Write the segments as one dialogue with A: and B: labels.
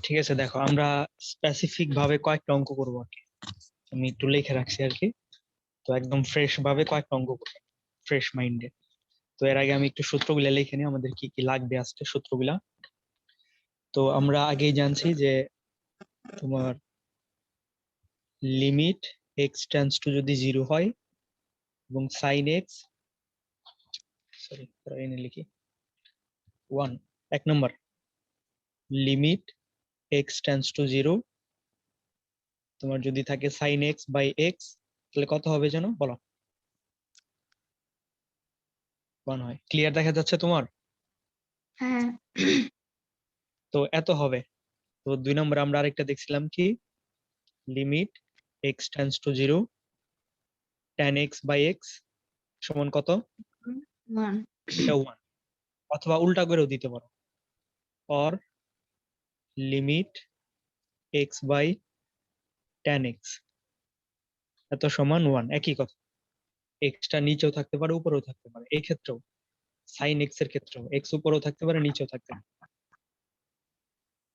A: ঠিক আছে, দেখো আমরা স্পেসিফিক ভাবে কয়েকটা অঙ্ক করবো আর কি। আমি একটু লিখে রাখছি আর কি। তো একদম ফ্রেশ ভাবে কয়েকটা অঙ্ক করবো, ফ্রেশ মাইন্ডে। তো এর আগে আমি একটু সূত্রগুলা লিখে নিই, আমাদের কি কি লাগবে আজকে সূত্রগুলা। তো আমরা আগেই জানছি যে তোমার লিমিট এক্স টেন্ডস টু যদি 0 হয় এবং সাইন এক্স, সরি এনে লিখি 1। এক নম্বর, লিমিট এক্স টেন্ডস টু 0 তোমার যদি থাকে সাইন এক্স বাই এক্স, তাহলে কত হবে যেন বলো? 1 হয়। ক্লিয়ার দেখা যাচ্ছে তোমার?
B: হ্যাঁ।
A: তো এত হবে। তো 2 নম্বরে আমরা আরেকটা দেখছিলাম কি, limit x tends to 0 tan x by x সমান কত?
B: 1।
A: এটা 1। অথবা উল্টা করেও দিতে পারো, or limit x by tan x এত সমান 1, একই কথা। এক্সটা নিচেও থাকতে পারে উপরেও থাকতে পারে, এই ক্ষেত্রেও সাইন এক্স এর ক্ষেত্রেও এক্স উপরেও থাকতে পারে নিচেও থাকতে পারে।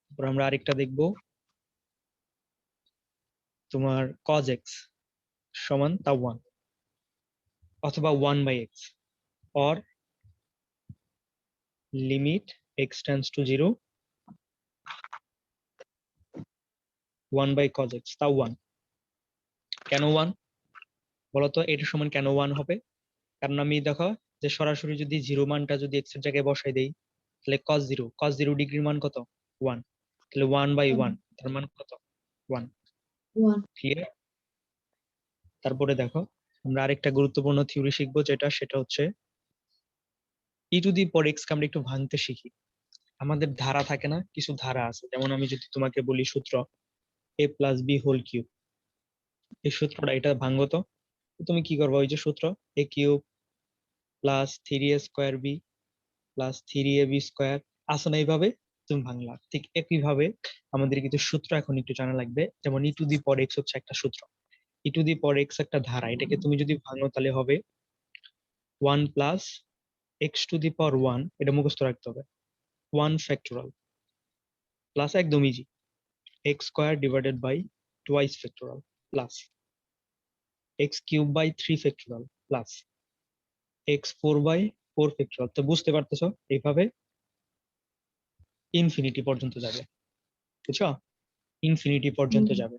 A: তারপর আমরা আরেকটা দেখবো, তোমার cos x সমান তা 1 অথবা 1 by x, or limit x tends to 0 1 by cos x তা 1। কেন 1 বলতো? এটা সমান কেন 1 হবে? কারণ আমি দেখো যে সরাসরি যদি 0 মানটা যদি এক্স এর জায়গায় বসাই দেই, তাহলে cos 0 ডিগ্রির মান কত? 1। তাহলে 1 বাই 1 তার মান কত? 1।
B: 1।
A: ক্লিয়ার? তারপরে দেখো আমরা আরেকটা গুরুত্বপূর্ণ থিওরি শিখবো, সেটা হচ্ছে ই টু দি পর এক্স কে আমরা একটু ভাঙতে শিখি। আমাদের ধারা থাকে না, কিছু ধারা আছে। যেমন আমি যদি তোমাকে বলি সূত্র এ প্লাস বি হোল কিউব, এই সূত্রটা এটা ভাঙবো তো তুমি কি করবো? ওই যে সূত্র A cube plus 3a square B plus 3ab square আছে না, এইভাবে তুমি ভাঙলা। ঠিক একইভাবে আমাদের কিছু সূত্র এখন একটু জানা লাগবে। যেমন ই টু দি পর এক্স হচ্ছে একটা সূত্র, ই টু দি পর এক্স একটা ধারা। এটাকে তুমি যদি ভাঙো তাহলে হবে 1 plus x to the power 1, এটা মুখস্থ রাখতে হবে, 1 ফ্যাক্টোরাল প্লাস একদম easy X square divided by twice factorial plus x cube by 3 factorial plus x4/4 factorial. তো বুঝতে পারতেছো এইভাবে ইনফিনিটি পর্যন্ত যাবে, বুঝছো? ইনফিনিটি পর্যন্ত যাবে।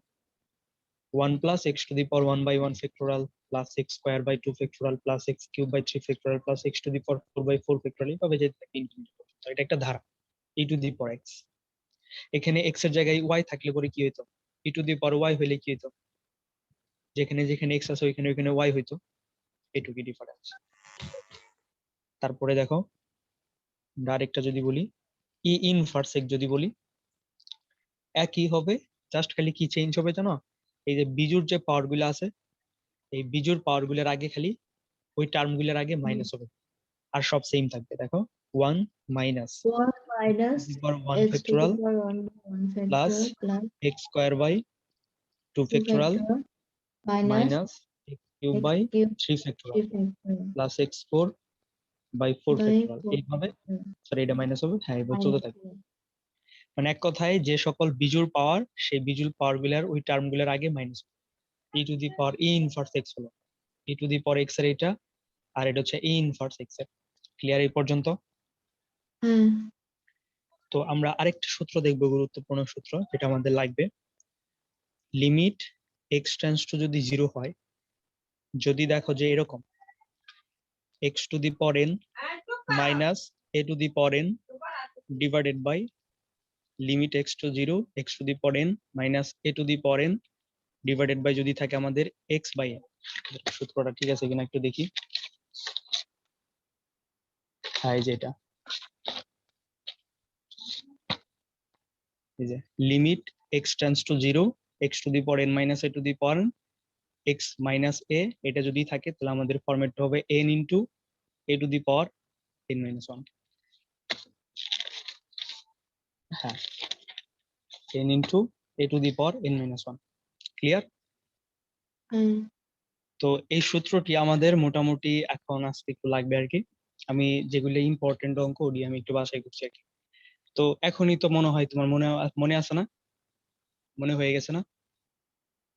A: 1 plus x to the power 1/1 factorial plus x square by 2 factorial plus x cube by 3 factorial plus x to the power 4/4 factorial, এইভাবে যেতে থাকে ইনফিনিটি পর্যন্ত। এটা একটা ধারা, e to the power x. এখানে এক্স এর জায়গায় ওয়াই থাকলে পরে কি হইতো? ই টু দি পাওয়ার ওয়াই হইলে কি হইতো? যেখানে যেখানে এক্স আছে ওইখানে ওইখানে ওয়াই হইতো। এটুকুই ডিফারেন্স। তারপরে দেখো আমরা আরেকটা যদি বলি, ই ইনভার্স এক্স যদি বলি, একই হবে, জাস্ট খালি কি চেঞ্জ হবে জানো? এই যে বিজুর যে পাওয়ার গুলো আছে, এই বিজুর পাওয়ার গুলোর আগে খালি ওই টার্ম গুলোর আগে মাইনাস হবে, আর সব সেম থাকবে। দেখো 1 minus
B: 1 minus
A: 1
B: x to the
A: factorial
B: power 1 by 1
A: plus
B: factorial plus
A: x square by 2
B: 2
A: factorial
B: factorial minus
A: minus x cube
B: x
A: by
B: cube
A: 3
B: 3
A: factorial
B: factorial
A: plus x 4 by 4
B: by
A: factorial.
B: 4
A: এইভাবে
B: factorial
A: sorry এটা minus হবে, হ্যাঁ এবার চলতে
B: minus
A: থাকবে।
B: 4.
A: মানে এক কথায় যে সকল বিজুর পাওয়ার, সেই বিজুর পাওয়ার গুলার ওই টার্ম গুলোর আগে minus E to the power E inverse x হলো ই টু দি পাওয়ার এক্স এর এটা, আর এটা হচ্ছে ই ইনভার্স এক্স এর। ক্লিয়ার এই পর্যন্ত?
B: হ্যাঁ।
A: তো আমরা আরেকটা সূত্র দেখবো, গুরুত্বপূর্ণ সূত্র যেটা আমাদের লাগবে। লিমিট এক্স টেন্ডস টু যদি 0 হয়, যদি দেখো যে এরকম x to the power N minus A to the power n divided by limit x to 0 x to the power N minus A to the power n divided by যদি থাকে আমাদের x by N. সূত্রটা ঠিক আছে কিনা একটু দেখি। হ্যাঁ এই যে এটা, এই যে limit x tends to 0 x to the power N minus A to the power X minus A, এটা যদি থাকে তাহলে আমাদের ফরম্যাটটা হবে N into A to the power N minus 1। হ্যাঁ, N into A to the power N minus 1। Clear?
B: হ্যাঁ।
A: তো এই সূত্রটি আমাদের মোটামুটি এখন আজকে একটু লাগবে আর কি। আমি যেগুলো ইম্পর্টেন্ট অঙ্ক ওগুলি আমি একটু বাছাই করছি আর কি। তো এখনই তো মনে হয় তোমার মনে মনে আছে না, মনে হয়ে গেছে না?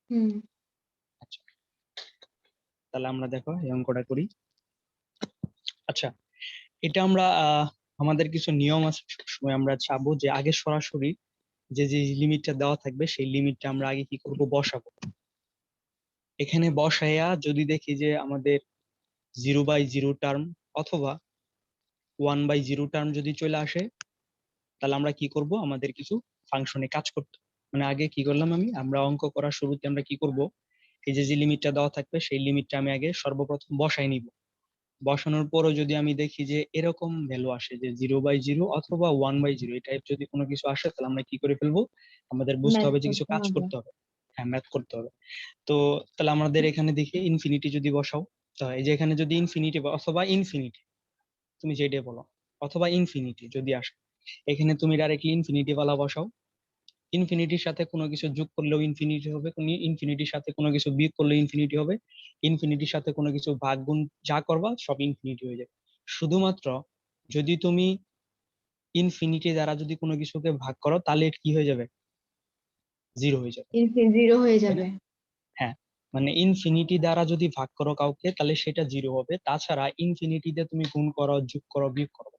B: হুম।
A: আচ্ছা, তাহলে আমরা দেখো এই অঙ্কটা করি। আচ্ছা, এটা আমরা আমাদের কিছু নিয়ম আছে, সবসময় আমরা চাবো যে আগে সরাসরি যে যে লিমিটটা দেওয়া থাকবে সেই লিমিটটা আমরা আগে কি করব, বসাবো। এখানে বসাইয়া যদি দেখি যে আমাদের 0/0 টার্ম অথবা 1/0 টার্ম যদি চলে আসে, তাহলে আমরা কি করব, আমাদের কিছু ফাংশনে কাজ করতে হবে। মানে আগে কি করলাম, আমরা অঙ্ক করার শুরুতে আমরা কি করব, এই যে যে লিমিটটা দেওয়া থাকবে সেই লিমিটটা আমি আগে সর্বপ্রথম বসাই নিব। বসানোর পরও যদি আমি দেখি যে এরকম ভ্যালু আসে যে 0/0 অথবা 1/0 এই টাইপ যদি কোনো কিছু আসে, তাহলে আমরা কি করে ফেলবো, আমাদের বুঝতে
B: ম্যাথ
A: হবে যে কিছু
B: করতে
A: কাজ
B: হবে।
A: করতে হবে। হ্যাঁ, ম্যাথ করতে হবে। তো তাহলে আমাদের এখানে দেখি ইনফিনিটি যদি বসাও, তো এই যে এখানে যদি ইনফিনিটি অথবা ইনফিনিটি, তুমি যেটাই বলো, অথবা ইনফিনিটি যদি আসে, এখানে তুমি ডাইরেক্টলি ইনফিনিটি ওয়ালা বসাও। ইনফিনিটির সাথে কোনো কিছু যোগ করলেও ইনফিনিটি হবে, ইনফিনিটির সাথে কোনো কিছু বিয়োগ করলেও ইনফিনিটি হবে, ইনফিনিটির সাথে কোনো কিছু ভাগ গুণ যা করবা সব ইনফিনিটি হয়ে যাবে। শুধুমাত্র যদি তুমি ইনফিনিটি দ্বারা যদি কোনো কিছুকে ভাগ করো, তাহলে কি হয়ে যাবে, জিরো হয়ে যাবে,
B: জিরো হয়ে
A: তাই না?
B: যাবে।
A: হ্যাঁ, মানে ইনফিনিটি দ্বারা যদি ভাগ করো কাউকে, তাহলে সেটা জিরো হবে। তাছাড়া ইনফিনিটি দিয়ে তুমি গুণ করো, যোগ করো, বিয়োগ করো,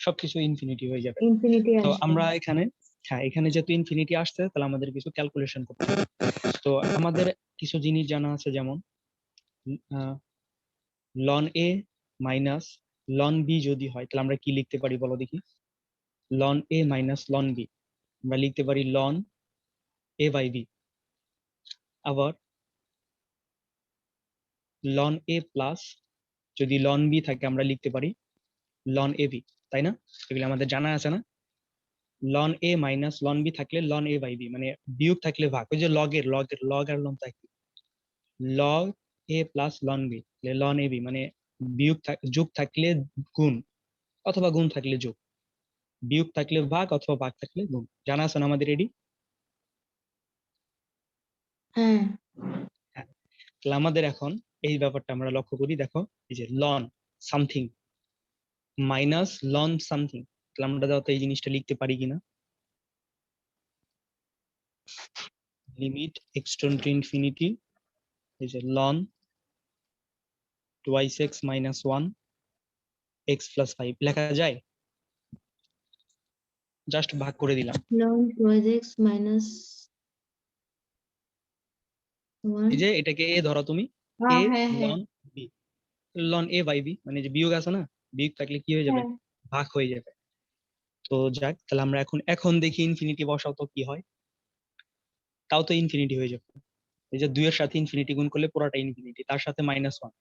A: সবকিছু ইনফিনিটি হয়ে যাবে।
B: ইনফিনিটি
A: তো
B: আসবে।
A: আমরা এখানে, হ্যাঁ, এখানে যেহেতু ইনফিনিটি আসছে, তাহলে আমাদের কিছু ক্যালকুলেশন করতে হবে। তো আমাদের কিছু জিনিস জানা আছে, যেমন লন এ মাইনাস লন বি যদি হয়, তাহলে আমরা কি লিখতে পারি বলো দেখি। লন এ মাইনাস লন বি, আমরা লিখতে পারি লন এ বাই বি। আবার লন এ প্লাস যদি লন বি থাকে, আমরা লিখতে পারি লন এ বি, তাই না? এগুলো আমাদের জানা আছে না? লন এ মাইনাস লন বি থাকলে লন এ বাই বি, মানে বিয়োগ থাকলে ভাগ, ওই যে লগ আর লন থাকে, log A plus loan b, ln A B মানে বিয়োগ যোগ থাকলে গুণ, অথবা গুণ থাকলে যোগ, বিয়োগ থাকলে ভাগ, অথবা ভাগ থাকলে গুণ। জানা আছে না আমাদের এডি?
B: হ্যাঁ।
A: হ্যাঁ, তাহলে আমাদের এখন এই ব্যাপারটা আমরা লক্ষ্য করি, দেখো এই যে ln something minus ln something, তাহলে আমরা দাও তো এই জিনিসটা লিখতে পারি কিনা। Limit x tend to infinity, এই যে ln twice x minus one x plus five লেখা যায়, জাস্ট ভাগ করে দিলাম।
B: Ln twice x minus one.
A: এই যে এটাকে এ ধরো তুমি, এ
B: হ্যাঁ হ্যাঁ
A: ln b, ln a by b, মানে যে বিয়োগ আছে না, বিয়োগ থাকলে কি হয়ে যাবে,
B: হ্যাঁ।
A: ভাগ হয়ে যাবে। তো যাক, তাহলে আমরা এখন দেখি ইনফিনিটি বসাও তো কি হয়, তাও তো ইনফিনিটি হয়ে যাবে। এই যে 2 এর সাথে ইনফিনিটি গুণ করলে পুরোটা ইনফিনিটি, তার সাথে -1,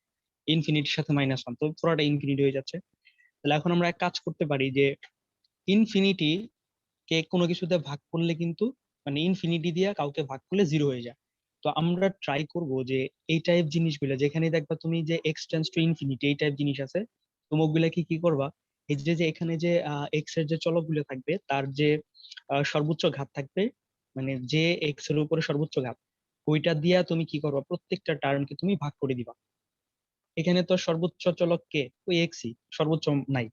A: ইনফিনিটির সাথে -1, তো পুরোটা ইনফিনিটি হয়ে যাচ্ছে। তাহলে এখন আমরা এক কাজ করতে পারি যে ইনফিনিটি কে কোনো কিছুতে ভাগ করলে কিন্তু, মানে ইনফিনিটি দিয়ে কাউকে ভাগ করলে জিরো হয়ে যায়। তো আমরা ট্রাই করব যে এই টাইপ জিনিসগুলো, যেখানে দেখবা তুমি যে এক্স টেন্স টু ইনফিনিটি এই টাইপ জিনিস আছে, তুমি ওগুলা কি কি করবা, এই যে যে এখানে যে এক্স এর যে চলকগুলো থাকবে, তার যে সর্বোচ্চ ঘাত থাকবে, মানে যে এক্স এর উপরে সর্বোচ্চ ঘাত, ওইটা দিয়া তুমি কি করবা, প্রত্যেকটা টার্মকে তুমি ভাগ করে দিবা। এখানে তো সর্বোচ্চ চলক কে, ওই এক্সই, সর্বোচ্চ নাই।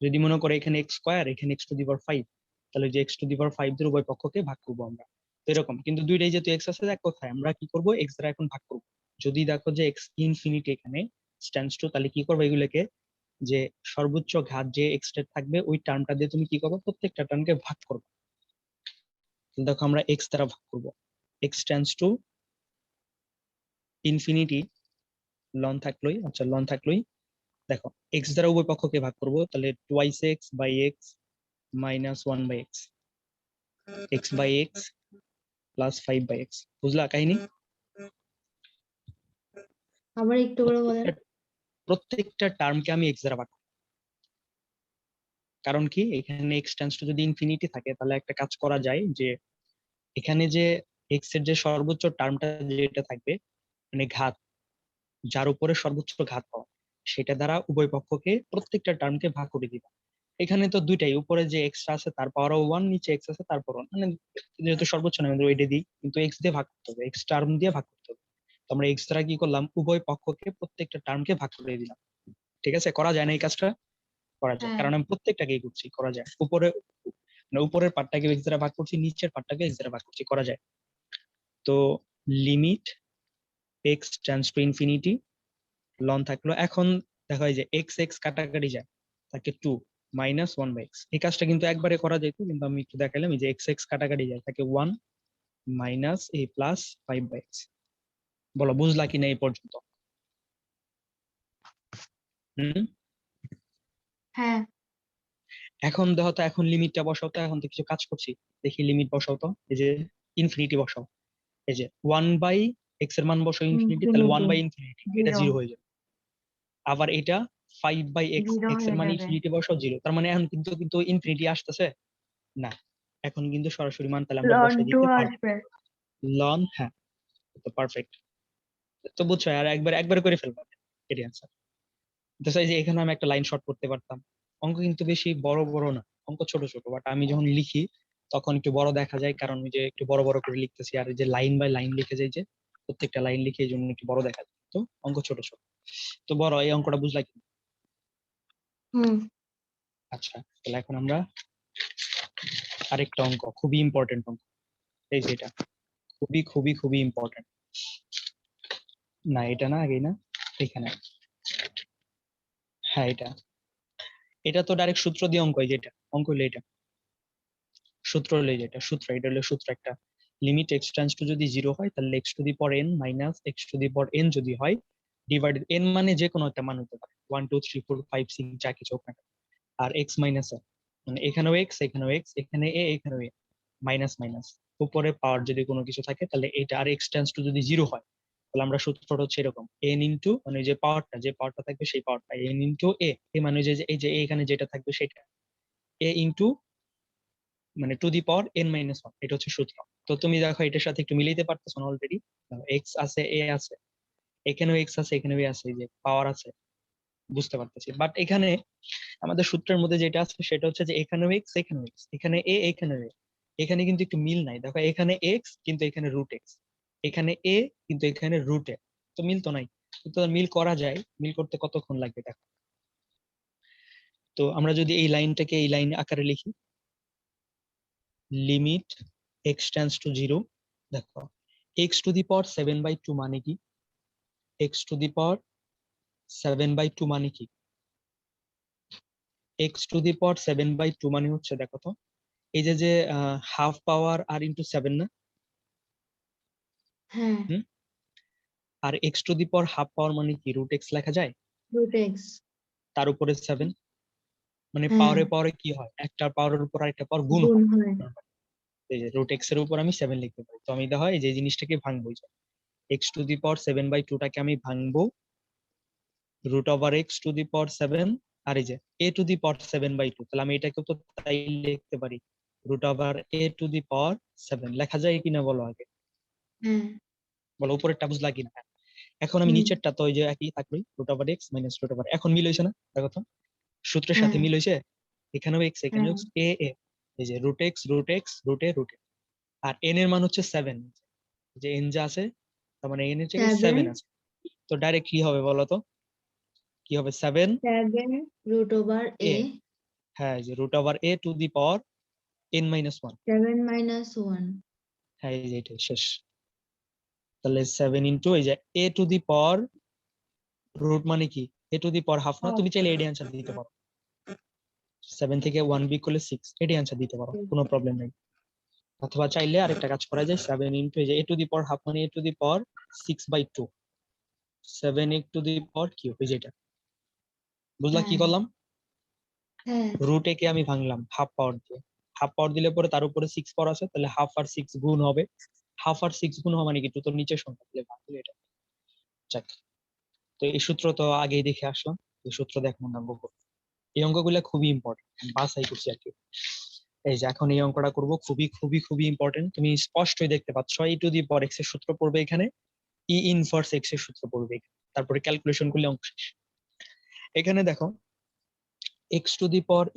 A: যদি মনে করো এখানে এক্স স্কোয়ার, এখানে এক্স টু দি পাওয়ার 5, তাহলে যে এক্স টু দি পাওয়ার 5 দের উভয় পক্ষকে ভাগ করবো আমরা। তো এরকম, কিন্তু দুইটাই যেহেতু এক্স আছে, এক কথায় আমরা কি করব, এক্স দ্বারা এখন ভাগ করবো। যদি দেখো যে এক্স ইনফিনিটি এখানে স্ট্যান্ডস টু, তাহলে কি করবো, এগুলোকে যে সর্বোচ্চ ঘাত যে এক্স থাকবে ওই টার্মটা দিয়ে তুমি কি করবো, প্রত্যেকটা টার্মকে ভাগ করবো। তাহলে দেখো আমরা এক্স দ্বারা ভাগ করবো, এক্স টেন্স টু ইনফিনিটি, লন থাকলোই, আচ্ছা লন থাকলোই। দেখো এক্স দ্বারা উভয় পক্ষকে ভাগ করবো, তাহলে twice x by x -1/x, x by x plus 5/x। বুঝলা কাহিনী?
B: আবার একটু করে বলেন।
A: প্রত্যেকটা প্রত্যেকটা টার্মকে আমি এক্স দ্বারা ভাগ করব। কারণ কি, এখানে এক্স টেন্স টু যদি ইনফিনিটি থাকে, তাহলে একটা কাজ করা যায় যে এখানে যে এক্স এর যে সর্বোচ্চ টার্মটা যেটা থাকবে, মানে ঘাত, যার উপরে সর্বোচ্চ ঘাত পাওয়া, সেটা দ্বারা উভয় পক্ষকে প্রত্যেকটা টার্মকে ভাগ করে দিবা। এখানে তো দুইটাই, উপরে যে এক্স আছে তার পাওয়ার 1, নিচে এক্স আছে তার পাওয়ার 1, মানে যেহেতু সর্বোচ্চ না আমাদের ওইটা দিই, কিন্তু এক্স দিয়ে ভাগ করতে হবে, এক্স টার্ম দিয়ে ভাগ করতে হবে। তো আমরা এক্স দ্বারা কি করলাম, উভয় পক্ষকে প্রত্যেকটা টার্মকে ভাগ করে দিলাম। ঠিক আছে, করা যায় না এই কাজটা? করা যায়,
B: হ্যাঁ
A: কারণ আমি প্রত্যেকটাকেই করছি, করা যায়। উপরের পার্টটাকে এক্স দ্বারা ভাগ করছি, নিচের পার্টটাকে এক্স দ্বারা ভাগ করছি, করা যায়। তো limit x tends to infinity, ln থাকলো। এখন দেখা যায় যে এক্স এক্স কাটাকাটি যায়, থাকে 2 মাইনাস 1 বাই এক্স। এই কাজটা কিন্তু একবারে করা যেত, কিন্তু আমি একটু দেখালাম যে এক্স এক্স কাটাকাটি যায়, থাকে 1 minus a plus 5 by x. বলো বুঝলা কিনা এই পর্যন্ত? হুম।
B: হ্যাঁ
A: এখন দেখো তো, এখন লিমিটটা বসাও তো, এখন তো কিছু কাজ করছি। দেখি লিমিট বসাও তো, এই যে ইনফিনিটি বসাও, এই যে 1 বাই এক্স এর মান বসাও ইনফিনিটি, তাহলে 1
B: ইনফিনিটি
A: বাই ইনফিনিটি, এটা
B: 0
A: জিরো হয়ে যাবে। আবার এটা 5 বাই এক্স,
B: 0
A: এক্স এর
B: হয়ে
A: মান
B: যাবে।
A: ইনফিনিটি বসাও, জিরো। তার মানে এখন কিন্তু কিন্তু ইনফিনিটি আসতেছে না, এখন কিন্তু সরাসরি মান তাহলে আমরা
B: লন
A: বসাই
B: 2
A: দিতে পারবো।
B: আসবে।
A: লন, হ্যাঁ, তো পারফেক্ট। তো বুঝছো, আর একবার একবার করে ফেলবো, এটি আনসার। তো এই যে এখানে আমি একটা লাইন শর্ট করতে পারতাম। অঙ্ক কিন্তু বেশি বড় বড় না, অঙ্ক ছোট ছোট, বাট আমি যখন লিখি তখন একটু বড় দেখা যায়, কারণ ওই যে একটু বড় বড় করে লিখতেছি, আর এই যে লাইন বাই লাইন লিখে যাই, যে প্রত্যেকটা লাইন লিখে, এই জন্য একটু বড় দেখা যায়। তো অঙ্ক ছোট ছোট, তো বড় এই অঙ্কটা বুঝলা কি?
B: হুম
A: আচ্ছা, তাহলে এখন আমরা আরেকটা অঙ্ক, খুবই ইম্পর্টেন্ট অঙ্ক, এই যে এটা খুবই খুবই খুবই ইম্পর্টেন্ট। না এটা না, আগে না, এখানে, হ্যাঁ এটা। এটা তো ডাইরেক্ট সূত্র দিয়ে অঙ্ক, যেটা অঙ্ক হলো এটা, সূত্র হলো যেটা সূত্র, এটা হলো সূত্র একটা। লিমিট এক্স টেন্ডস টু যদি 0 হয়, তাহলে x to the power N minus x to the power N যদি হয়, ডিভাইডেড এন মানে যে কোনো একটা মান হতে পারে, 1 2 3 4 5 6 যা কিছু হোক না কেন। আর এক্স মাইনাস এ, মানে এখানেও এক্স, এখানেও এক্স, এখানে এ, এখানেও এ, মাইনাস মাইনাস, উপরে পাওয়ার যদি কোনো কিছু থাকে, তাহলে এটা, আর এক্স টেন্ডস টু যদি 0 হয়, তাহলে আমরা সূত্রটা হচ্ছে এরকম, এন ইনটু, মানে যে পাওয়ারটা, যে পাওয়ারটা থাকবে সেই পাওয়ারটা, এন ইনটু এ, এ মানে এই যে এখানে যেটা থাকবে সেটা, এ ইনটু, মানে two the power N minus one, এটা হচ্ছে সূত্র। তো তুমি দেখো এটার সাথে একটু মিলাইতে পারতেছো না? অলরেডি এক্স আছে, এ আছে, এখানেও এক্স আছে, এখানেও এ আছে, এই যে পাওয়ার আছে, বুঝতে পারতেছি। বাট এখানে আমাদের সূত্রের মধ্যে যেটা আছে সেটা হচ্ছে যে এখানেও এক্স, এখানেও এক্স, এখানে এ, এখানে এ, এখানে কিন্তু একটু মিল নাই। দেখো এখানে এক্স কিন্তু এখানে রুট এক্স, এখানে এ কিন্তু এখানে রুট এ, তো মিল তো নাই। তো মিল করা যায়, মিল করতে কতক্ষণ লাগবে দেখো। তো আমরা যদি এই লাইনটাকে এই লাইন আকারে লিখি, লিমিট এক্স টেন্ডস টু 0, দেখো এক্স টু দি পাওয়ার 7/2 মানে কি? এক্স টু দি পাওয়ার 7/2 মানে কি? এক্স টু দি পাওয়ার 7/2 মানে হচ্ছে, দেখো তো, এই যে যে হাফ পাওয়ার আর ইন্টু 7 না?
B: হ্যাঁ
A: হুম। আর X to the power half power মানে কি? রুট এক্স লেখা যায়,
B: রুট এক্স।
A: তার উপরে 7, মানে
B: হ্যাঁ
A: পাওয়ারে পাওয়ারে কি হয়, একটা পাওয়ারের উপর আরেকটা পাওয়ার গুণ
B: গুণ
A: হয়।
B: হয়।
A: এই যে রুট এক্স এর উপর আমি 7 লিখতে পারি, তো আমি দেখা হয় যে জিনিসটাকে ভাঙবো, এক্স টু দি পাওয়ার 7/2 টাকে আমি ভাঙবো root over X to the power 7, আর এই যে এ টু দি পাওয়ার 7/2, তাহলে আমি এটাকে তো তাই লিখতে পারি, root over A to the power 7 লেখা যায় কিনা বলো আগে?
B: হ্যাঁ
A: বলো উপরেরটা বুঝলা কিনা? এখন আমি
B: হুম
A: নিচেরটা তো ওই যে একই থাকবে, root over x minus root over, এখন মিল হয়েছে না? দেখো তো, সূত্রের সাথে
B: হ্যাঁ
A: মিল হয়েছে, এখানেও এক্স, এখানেও
B: হ্যাঁ
A: এক্স, এ এ, এই যে root X root X root A root A, আর এন এর মান হচ্ছে 7, যে এন যা আছে, তার মানে এন এর জায়গায়
B: 7
A: 7 আছে। তো ডাইরেক্ট কি হবে বলো তো, কি হবে? 7
B: 7 রুট ওভার
A: এ,
B: এ
A: হ্যাঁ, যে root over A to the power n-1,
B: 7 minus 1।
A: হ্যাঁ এই যে এটা শেষ। তাহলে 7 ইন্টু এই যে এ টু দি পাওয়ার, রুট মানে কি, এ টু দি পাওয়ার হাফ না? তুমি চাইলে এডি অ্যান্সার দিতে পারো, 7 থেকে 1 বিয়োগ করলে 6, এডি অ্যান্সার দিতে পারো, কোনো প্রবলেম নেই। অথবা চাইলে আরেকটা কাজ করা যায়, 7 ইন্টু এই যে এ টু দি পাওয়ার হাফ মানে A to the power 6/2, 7 A to the power cube, এই যে এটা। বুঝলা কি
B: হ্যাঁ
A: করলাম?
B: হ্যাঁ
A: রুট এ কে আমি ভাঙলাম হাফ পাওয়ার দিয়ে, হাফ পাওয়ার দিলে পরে তার উপরে 6 পাওয়ার আছে, তাহলে হাফ আর 6 গুণ হবে, হাফ আর 6 গুণ হওয়া মানে কি, তো নিচের সংখ্যা তাহলে ভাঙলে এটা। যাক, তো এই সূত্র তো আগেই দেখে আসলাম, এই সূত্র দেখো না অঙ্ক করবো। এই অঙ্কগুলো খুবই ইম্পর্টেন্ট, বাছাই করছি আর কি। এই যে এখন এই অঙ্কটা করব, খুবই খুবই খুবই ইম্পর্টেন্ট। তুমি স্পষ্টই দেখতে পাচ্ছ, ই টু দি পাওয়ার এক্স এর সূত্র পড়বে এখানে, ই ইনভার্স এক্স এর সূত্র পড়বে এখানে, তারপরে ক্যালকুলেশন করলে অঙ্ক শেষ। এখানে দেখো এক্স টু দি পাওয়ার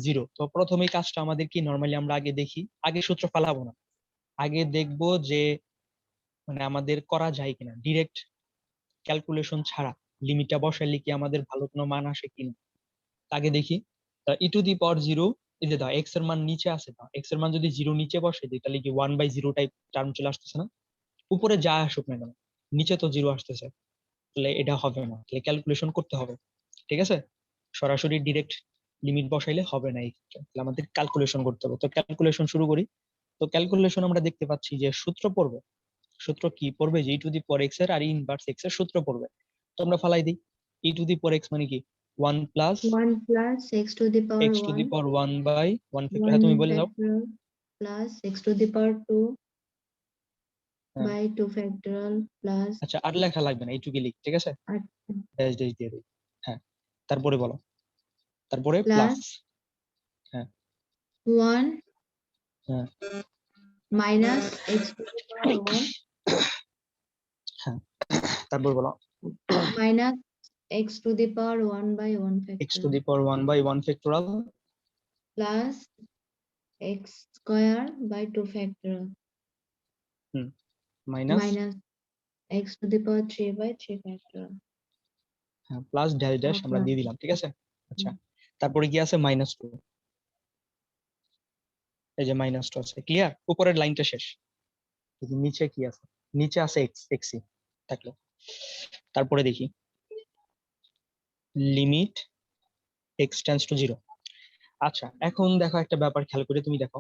A: 0, তো প্রথমে কাজটা আমাদের কি, নর্মালি আমরা আগে দেখি, আগে সূত্র ফালাবো না, আগে দেখবো যে মানে আমাদের করা যায় কিনা ডিরেক্ট ক্যালকুলেশন ছাড়া, লিমিটটা বসাইলে কি আমাদের ভালো কোনো মান আসে কিনা আগে দেখি। ই টু দি পাওয়ার জিরো, এই যে দাও এক্স এর মান নিচে আছে, দাও এক্স এর মান যদি জিরো নিচে বসে দিই তাহলে কি 1/0 টাইপ টার্ম চলে আসতেছে না? উপরে যা আসুক না কেন, নিচে তো জিরো আসতেছে, তাহলে এটা হবে না, তাহলে ক্যালকুলেশন করতে হবে। ঠিক আছে, সরাসরি ডিরেক্ট লিমিট বসাইলে হবে না, এই ক্ষেত্রে তাহলে আমাদের ক্যালকুলেশন করতে হবে। তো ক্যালকুলেশন শুরু করি। তো ক্যালকুলেশন আমরা দেখতে পাচ্ছি যে সূত্র পড়বে। সূত্র কি পড়বে? যে ই টু দি পাওয়ার এক্স এর আর ইনভার্স এক্স এর সূত্র পড়বে। তো আমরা ফালাই দিই। ই টু দি পাওয়ার এক্স মানে কি? 1 plus
B: 1 plus x to the power
A: x to the
B: 1,
A: power 1/1 factor. হ্যাঁ
B: 1
A: তুমি বলে যাও।
B: factorial plus x to the power 2
A: হ্যাঁ
B: by 2 factorial plus
A: আচ্ছা, আর লেখা লাগবে না, এইটুকু লিখ, ঠিক আছে, ড্যাশ ড্যাশ দিয়ে দিই। হ্যাঁ তারপরে বলো, তারপরে প্লাস।
B: plus
A: হ্যাঁ
B: 1
A: হ্যাঁ
B: minus x to the power 1
A: হ্যাঁ তারপর বলো
B: minus x to the power 1 by 1
A: x to
B: factorial
A: the power 1/1 factorial
B: plus x square by 2 factorial
A: minus
B: minus x to the power 3 by 3 factorial.
A: হ্যাঁ plus dash dash আমরা
B: plus
A: দিয়ে দিলাম, ঠিক আছে। আচ্ছা তারপরে কি আছে? -2। এই যে -2 আছে, ক্লিয়ার? উপরের লাইনটা শেষ। কিন্তু নিচে কি আছে? নিচে আছে এক্স, এক্সই থাকলো। তারপরে দেখি লিমিট এক্স টেন্ডস টু 0। আচ্ছা এখন দেখো একটা ব্যাপার খেয়াল করে তুমি দেখো,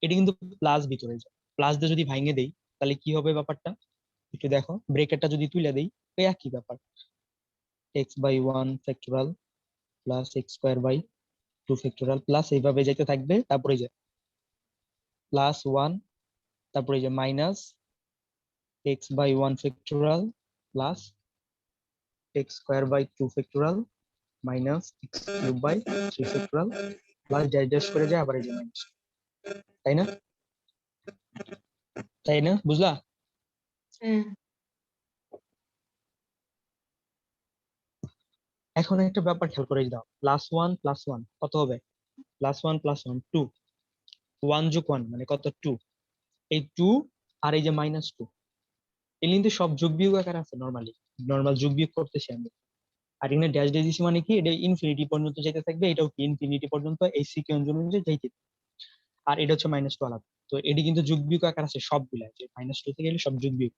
A: এটা কিন্তু প্লাস ভিতরে যায়, প্লাস দিয়ে যদি ভাঙে দেই তাহলে কি হবে ব্যাপারটা একটু দেখো। ব্রেকেটটা যদি তুলে দেই, ওই একই ব্যাপার, x/1 factorial plus x² by 2 factorial plus এইভাবে যেতে থাকবে। তারপরে যে +1, তারপরে যে minus x/1 factorial plus x² by 2 factorial minus x³ by 3 factorial plus dash dash করে যায় আবার এই যে মাইনাস। তাই না? তাই না, বুঝলা?
B: হ্যাঁ
A: এখন একটা ব্যাপার খেয়াল করে দাও, +1 + 1 কত হবে? +1 + 1 2, 1 যোগ 1 মানে কত? 2। এই 2 আর এই যে -2, এই কিন্তু সব যোগ বিয়োগ আকার আছে নরমালি, নরমাল যোগ বিয়োগ করতেছি আমি। আর এখানে ড্যাশ ড্যাশ দিছি মানে কি, এটা ইনফিনিটি পর্যন্ত যেতে থাকবে, এটাও কি ইনফিনিটি পর্যন্ত এই সিকোয়েন্স অনুযায়ী যাইতে। আর এটা হচ্ছে -2 আলাদা। তো এটি কিন্তু যোগ বিয়োগ আকার আছে সবগুলা, যে -2 থেকে গেলে সব যোগ বিয়োগ।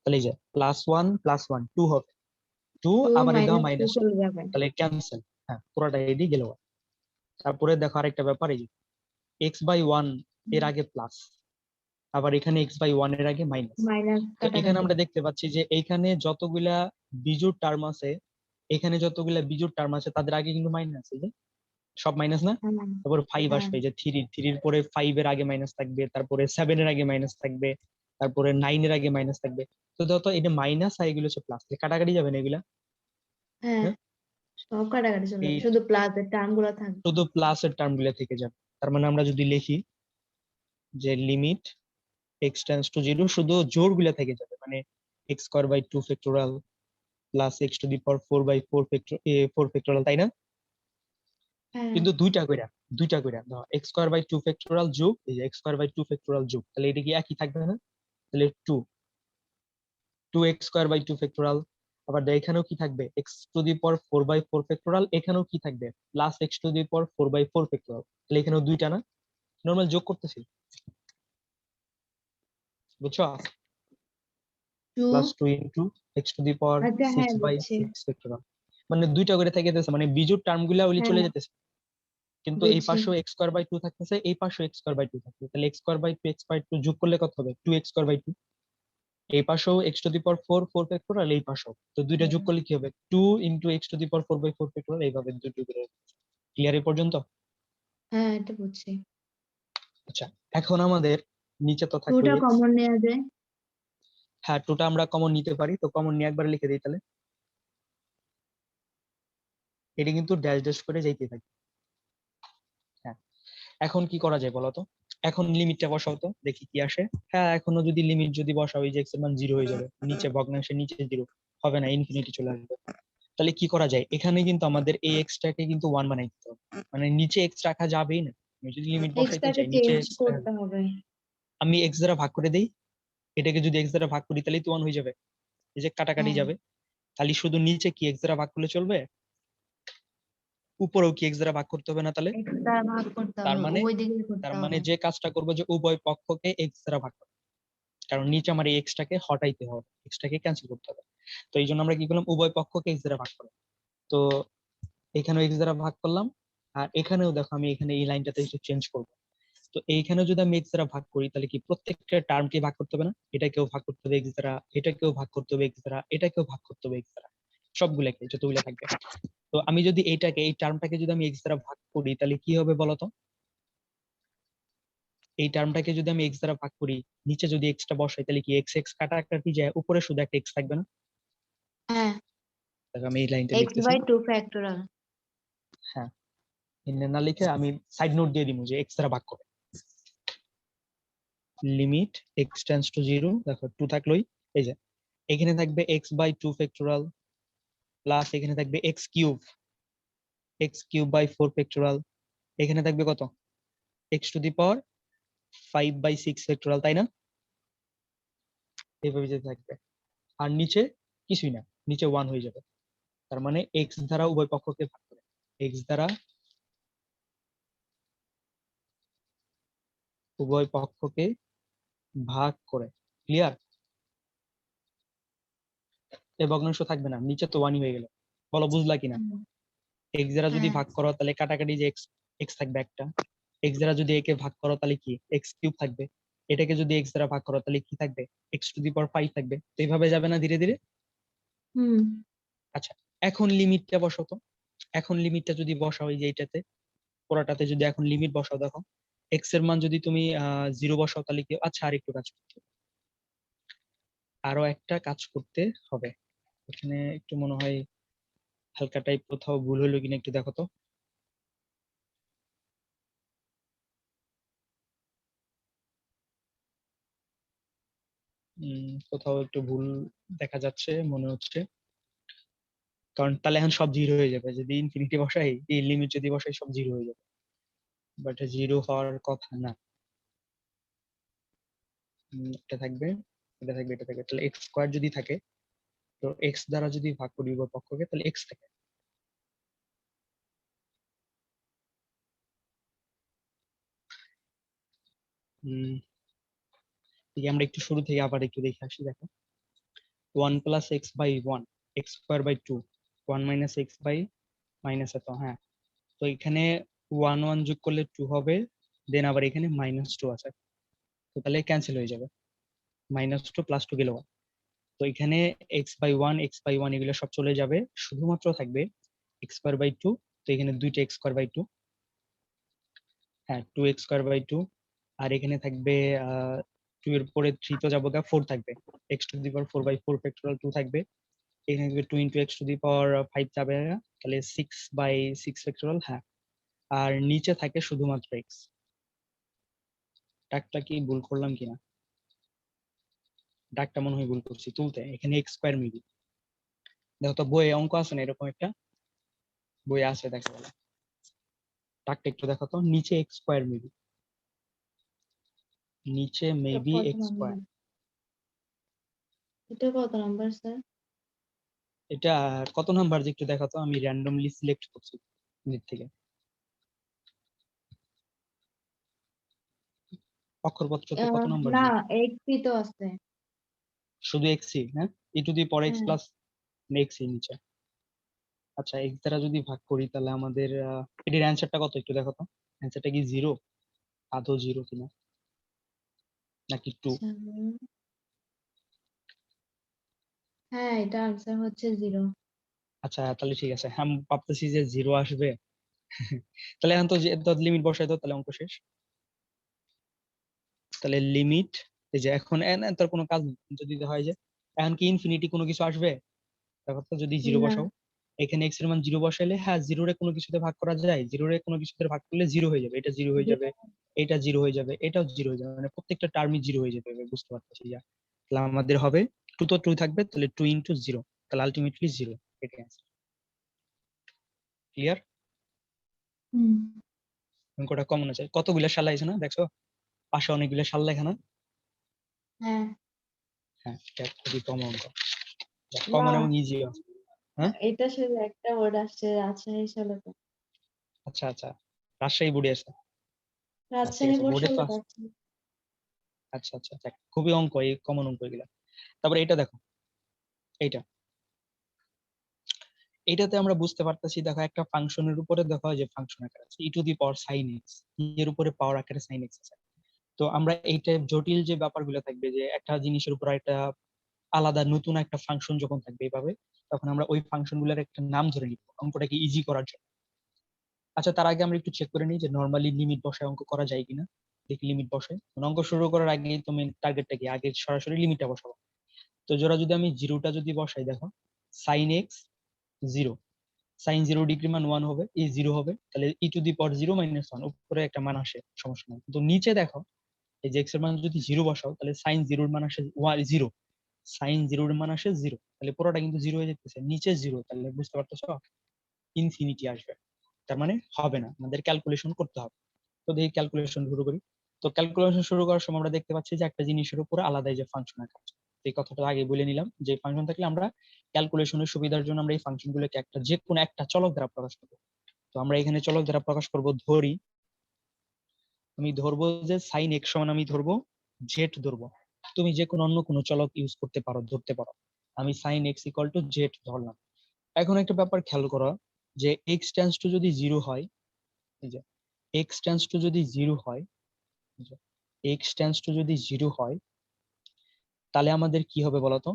A: তাহলে এই যে +1 + 1 2 হবে, 2
B: 2
A: আবার এই দেখো
B: minus 2
A: -2,
B: চলে যাবে
A: তাহলে ক্যান্সেল। হ্যাঁ পুরোটা এডি গেল। তারপরে দেখো আরেকটা ব্যাপার, এই যে x/1 এর আগে প্লাস, আবার এখানে x/1 এর আগে মাইনাস।
B: মাইনাস
A: তো এখানে
B: কাটাকাটি
A: আমরা দেখতে পাচ্ছি যে এইখানে যতগুলা বিজোড় টার্ম আছে, এখানে যতগুলা বিজোড় টার্ম আছে তাদের আগে কিন্তু মাইনাস, এই যে সব মাইনাস না।
B: হ্যাঁ
A: তারপর 5
B: হ্যাঁ
A: আসবে, যে 3 এর পরে 5 এর আগে মাইনাস থাকবে, তারপরে 7 এর আগে মাইনাস থাকবে, তারপরে 9 এর আগে মাইনাস থাকবে। তো যত এটা মাইনাস আর এগুলো হচ্ছে প্লাস, কাটাকাটি যাবে না এগুলা।
B: হ্যাঁ
A: হ্যাঁ
B: সব কাটাকাটি চলে
A: এই
B: যাবে শুধু প্লাসের টার্ম গুলো থাকবে
A: শুধু প্লাসের টার্ম গুলা থেকে যাবে। তার মানে আমরা যদি লিখি যে লিমিট x টেন্ডস টু 0, শুধু জোড় গুলা থেকে যাবে, মানে x² by 2 factorial plus x⁴ by 4 factorial, তাই না?
B: হ্যাঁ
A: কিন্তু দুইটা কইরা দাও, x²বাই 2 ফ্যাক্টোরিয়াল যোগ এই যে x²বাই 2 ফ্যাক্টোরিয়াল যোগ, তাহলে এটা কি একই থাকবে না? তাহলে 2x²বাই 2 ফ্যাক্টোরিয়াল। আবার এখানেও কি থাকবে? x⁴ বাই 4 ফ্যাক্টোরিয়াল, এখানেও কি থাকবে? Plus x⁴ by 4 factorial. তাহলে এখানেও দুইটা না, নরমাল যোগ করতেছি, বুঝছো?
B: 2
A: +2 ইনটু x⁴
B: আচ্ছা হ্যাঁ
A: 6/6
B: বুঝছি
A: ফ্যাক্টোরিয়াল। মানে দুইটা করে থেকে যেতেছে, মানে বিজোড় টার্ম গুলা ওই
B: হ্যাঁ
A: চলে যেতেছে, কিন্তু এই
B: বুঝছি
A: পাশেও x²বাই 2 থাকতেছে, এই পাশেও x²বাই 2 থাকতেছে। তাহলে x²বাই 2 যোগ করলে কত হবে? 2x²বাই 2। এই পাশেও x⁴ 4 ফ্যাক্টোরিয়াল, এই পাশেও, তো দুইটা যোগ করলে কি হবে? 2 ইনটু x⁴ ফ্যাক্টোরিয়াল, এইভাবে দুটো করে। ক্লিয়ার এই পর্যন্ত?
B: হ্যাঁ এটা বুঝছি
A: আচ্ছা এখন আমাদের নিচে তো থাকলো
B: 2টা
A: x।
B: কমন নেওয়া যায়
A: হ্যাঁ 2টা আমরা কমন নিতে পারি, তো কমন নিয়ে একবার লিখে দিই তাহলে। এটা কিন্তু ড্যাশ ড্যাশ করে যাইতে থাকে। হ্যাঁ এখন কি করা যায় বলো তো? এখন লিমিটটা বসাও তো দেখি কি আসে। হ্যাঁ এখনো যদি লিমিট যদি বসাও, এই যে x এর মান 0 হয়ে যাবে, নিচে ভগ্নাংশের নিচে 0 হবে না, ইনফিনিটি চলে আসবে। তাহলে কি করা যায়? এখানে কিন্তু আমাদের এই x টাকে কিন্তু 1 বানাই দিতে হবে, মানে নিচে x রাখা যাবেই না। আমি যদি লিমিট বসাইতে
B: এক্সটাকে
A: চাই নিচে
B: চেঞ্জ
A: x
B: করতে হবে
A: আমি x দ্বারা ভাগ করে দেই, এটাকে যদি x দ্বারা ভাগ করি তাহলেই তো 1 হয়ে যাবে, এই যে কাটাকাটি
B: হ্যাঁ
A: যাবে। তাহলে শুধু নিচে কি এক্স দ্বারা ভাগ করলে চলবে? উপরেও কি এক্স দ্বারা ভাগ করতে হবে না তাহলে?
B: এক্স দ্বারা ভাগ করতে
A: তার
B: হবে,
A: মানে
B: উভয় দিকে করতে হবে।
A: যে কাজটা করবো যে উভয় পক্ষকে এক্স দ্বারা ভাগ করবো, কারণ নিচে আমার এই এক্সটাকে হটাইতে হবে, এক্সটাকে ক্যান্সেল করতে হবে। তো এই জন্য আমরা কি করলাম, উভয় পক্ষকে এক্স দ্বারা ভাগ করলাম। তো এখানেও এক্স দ্বারা ভাগ করলাম, আর এখানেও দেখো আমি এখানে এই লাইনটাতে একটু চেঞ্জ করবো। তো এইখানে যদি আমি এক্স দ্বারা ভাগ করি তাহলে কি প্রত্যেকটা টার্মকে ভাগ করতে হবে না? এটাকেও ভাগ করতে হবে এক্স দ্বারা, এটাকেও ভাগ করতে হবে এক্স দ্বারা, এটাকেও ভাগ করতে হবে এক্স দ্বারা, সবগুলোকে যতগুলো থাকবে। তো আমি যদি এই টার্মটাকে যদি আমি এক্স দ্বারা ভাগ করি তাহলে কি হবে বলতো? এই টার্মটাকে যদি আমি এক্স দ্বারা ভাগ করি, নিচে যদি এক্সটা বসাই তাহলে কি এক্স এক্স কাটাকাটি যায়, উপরে শুধু একটা এক্স থাকবে না?
B: হ্যাঁ,
A: দেখো আমি এই লাইনটা
B: এক্স
A: লিখতেছি।
B: By 2 factorial.
A: হ্যাঁ, এখানে না লিখে আমি সাইড নোট দিয়ে দিব যে এক্স দ্বারা ভাগ করে লিমিট এক্স টেন্ডস টু 0, দেখো 2 থাকলোই। এই যে এখানে থাকবে এক্স বাই 2 ফ্যাক্টোরিয়াল প্লাস এখানে থাকবে এক্স কিউব বাই 4 ফ্যাক্টোরিয়াল, এখানে থাকবে কত, x to the power 5/6 factorial, তাই না? এইভাবে যেতে থাকবে। আর নিচে কিছুই না, নিচে 1 হয়ে যাবে। তার মানে এক্স দ্বারা উভয় পক্ষকে ভাগ করে, এক্স দ্বারা উভয় পক্ষকে ভাগ করে। ক্লিয়ার? এই ভগ্নাংশ থাকবে না, নিচে তো 1 হয়ে গেল। বলো বুঝলা কিনা? এক্স দ্বারা যদি
B: হ্যাঁ,
A: ভাগ করো তাহলে কাটাকাটি যে এক্স এক্স থাকবে একটা, এক্স দ্বারা যদি একে ভাগ করো তাহলে কি এক্স কিউব থাকবে, এটাকে যদি এক্স দ্বারা ভাগ করো তাহলে কি থাকবে, এক্স টু দি পাওয়ার 5 থাকবে। তো এইভাবে যাবে না ধীরে ধীরে?
B: হুম,
A: আচ্ছা, এখন লিমিটটা বসাও তো। এখন লিমিটটা যদি বসাও এই যে এইটাতে, পুরোটাতে যদি এখন লিমিট বসাও, দেখো এক্স এর মান যদি তুমি 0 বসাও তাহলে কি, আচ্ছা আর একটু কাজ করতে হবে। আরো একটা কাজ করতে হবে। এখানে একটু মনে হয় হালকা টাইপ কোথাও ভুল হলো কিনা একটু দেখো তো। কোথাও একটু ভুল দেখা যাচ্ছে মনে হচ্ছে, কারণ তাহলে এখন সব জিরো হয়ে যাবে যদি ইনফিনিটি বসাই, এই লিমিট যদি বসাই সব জিরো হয়ে যাবে, বাট জিরো হওয়ার কথা না। এটা থাকবে, এটা থাকবে, এটা থাকবে, তাহলে এক্স স্কোয়ার যদি থাকে, তো এক্স দ্বারা যদি ভাগ করি উভয় পক্ষকে তাহলে এক্স থাকে। ঠিক আমরা একটু শুরু থেকে আবার একটু দেখে আসি। দেখো 1 + x/1, x² / 2, 1 - x - এত, হ্যাঁ। তো এখানে 1 যোগ করলে 2 হবে, দেন আবার এখানে -2 আছে, তো তাহলে ক্যান্সেল হয়ে যাবে, -2 + 2 গেল 1। তো এখানে x/1 এগুলো সব চলে যাবে, শুধুমাত্র থাকবে x²/2। তো এখানে দুইটা x²/2, হ্যাঁ 2x²/2। আর এখানে থাকবে 2 এর পরে 3 তো যাবো গা, 4 থাকবে, x⁴/4 ফ্যাক্টোরিয়াল 2 থাকবে। এখানে থাকবে 2 × x⁵ যাবে না, তাহলে 6/6 ফ্যাক্টোরিয়াল, হ্যাঁ। আর নিচে থাকে শুধুমাত্র এক্স। ডাকটা কি ভুল করলাম কিনা, ডাকটা মনে হয় ভুল করছি তুলতে, এখানে x² মিলি। দেখো তো বইয়ে অঙ্ক আছে না এরকম একটা, বই আছে দেখো বলে, ডাকটা একটু দেখো তো, নিচে x² মিলি, নিচে
B: এটা
A: মেবি
B: কত
A: x²।
B: নাম্বার? এটা কত নাম্বার স্যার?
A: এটা কত নাম্বার যে একটু দেখো তো, আমি র্যান্ডমলি সিলেক্ট করছি নিচ থেকে, অক্ষরপত্রতে কত নাম্বার
B: না,
A: যে,
B: এইচপি তো আছে।
A: শুধু এক্সই, হ্যাঁ, e⁴x
B: হ্যাঁ,
A: প্লাস এক্সই নিচে। আচ্ছা, এক্স দ্বারা যদি ভাগ করি তাহলে আমাদের এটির অ্যান্সারটা কত একটু দেখো তো, অ্যান্সারটা কি 0, আদৌ 0 কিনা, নাকি 2?
B: আচ্ছা, হ্যাঁ, এটা আনসার হচ্ছে 0।
A: আচ্ছা তাহলে ঠিক আছে, আমি ভাবতেছি যে 0 আসবে। তাহলে এখন তো লিমিট বসাই দাও, তাহলে অঙ্ক শেষ। তাহলে লিমিট, এই যে এখন তোর কোনো কাজ নেই, যদি হয় যে এখন কি ইনফিনিটি কোনো কিছু আসবে, দেখো তো যদি 0
B: না,
A: বসাও, এখানে এক্স এর মান 0 বসাইলে, হ্যাঁ 0 রে কোনো কিছুতে ভাগ করা যায়, 0 রে কোনো কিছুতে ভাগ করলে 0 হয়ে যাবে, এটা 0 হয়ে যাবে, এটা 0 হয়ে যাবে, এটাও 0 হয়ে যাবে, মানে প্রত্যেকটা টার্মই 0 হয়ে যাবে, এবার বুঝতে পারতেছি যা। তাহলে আমাদের হবে 2 তো 2 থাকবে, তাহলে 2 × 0, তাহলে আলটিমেটলি 0, এটাই অ্যান্সার। ক্লিয়ার?
B: হুম,
A: অঙ্কটা কমন আছে, কতগুলো সাল আছে না দেখছো, পাশে অনেকগুলো সাল লেখা না?
B: হ্যাঁ।
A: হ্যাঁ, এটা খুবই কমন অঙ্ক। কমন
B: না,
A: এবং ইজি। হ্যাঁ,
B: এটা শুধু একটা ওয়ার্ড আসছে, রাজশাহী সলেতে।
A: আচ্ছা আচ্ছা, রাজশাহী বোর্ডে আছে। আচ্ছা, ঠিক
B: রাজশাহী
A: আছে,
B: বোর্ড
A: বোর্ডে তো
B: সলেতে
A: আছে।
B: আছে।
A: আচ্ছা আচ্ছা, দেখ, খুবই অঙ্ক, এই কমন অঙ্ক এগুলা। তারপরে এটা দেখো, এইটা এটাতে আমরা বুঝতে পারতেছি, দেখো একটা ফাংশনের উপরে দেখো যে ফাংশন আকার আছে E to the power sine X, এর উপরে পাওয়ার আকারে সাইন এক্স আছে। তো আমরা এইটা জটিল যে ব্যাপারগুলো থাকবে, যে একটা জিনিসের উপর একটা আলাদা নতুন একটা ফাংশন যখন থাকবে এইভাবে, তখন আমরা ওই ফাংশন গুলোর একটা নাম ধরে নিব অঙ্কটাকে ইজি করার জন্য। আচ্ছা, তার আগে আমরা একটু চেক করে নিই যে নর্মালি লিমিট বসায় অঙ্ক করা যায় কিনা। দেখি লিমিট বসাই, অঙ্ক শুরু করার আগে তুমি টার্গেটটা কি, আগে সরাসরি লিমিটটা বসাবো। তো জোড়া যদি আমি জিরোটা যদি বসাই, দেখো sine x zero, sine 0 degree মান 1 হবে, এই 0 হবে, তাহলে ই টু দি পাওয়ার 0 - 1 উপরে একটা মান আসে, সমস্যা নেই। কিন্তু নিচে দেখো, এই যে এক্স এর মান যদি 0 বসাও, তাহলে সাইন 0-র মান আসে 0, সাইন 0-র মান আসে 0, তাহলে পুরোটা কিন্তু 0 হয়ে যেতেছে, নিচে 0, তাহলে বুঝতে পারতেছো ইনফিনিটি আসবে। তার মানে হবে না, আমাদের ক্যালকুলেশন করতে হবে। তো দেখি ক্যালকুলেশন শুরু করি। তো ক্যালকুলেশন শুরু করার সময় আমরা দেখতে পাচ্ছি যে একটা জিনিসের উপর আলাদা যে ফাংশন আছে, এই কথাটা আগে বলে নিলাম, যে ফাংশন থাকলে আমরা ক্যালকুলেশনের সুবিধার জন্য আমরা এই ফাংশন গুলোকে একটা যে কোনো একটা চলক দ্বারা প্রকাশ করবো। তো আমরা এখানে চলক দ্বারা প্রকাশ করব, ধরি আমি ধরবো যে সাইন এক্স সমান আমি ধরবো জেড ধরবো। তুমি যে কোনো অন্য কোনো চলক ইউজ করতে পারো, ধরতে পারো। আমি sine x equal to z ধরলাম। এখন একটা ব্যাপার খেয়াল করো, যে এক্স টেন্স টু যদি জিরো হয়, এই যে এক্স টেন্স টু যদি জিরো হয়, এক্স টেন্স টু যদি জিরো হয়, তাহলে আমাদের কি হবে বলতো,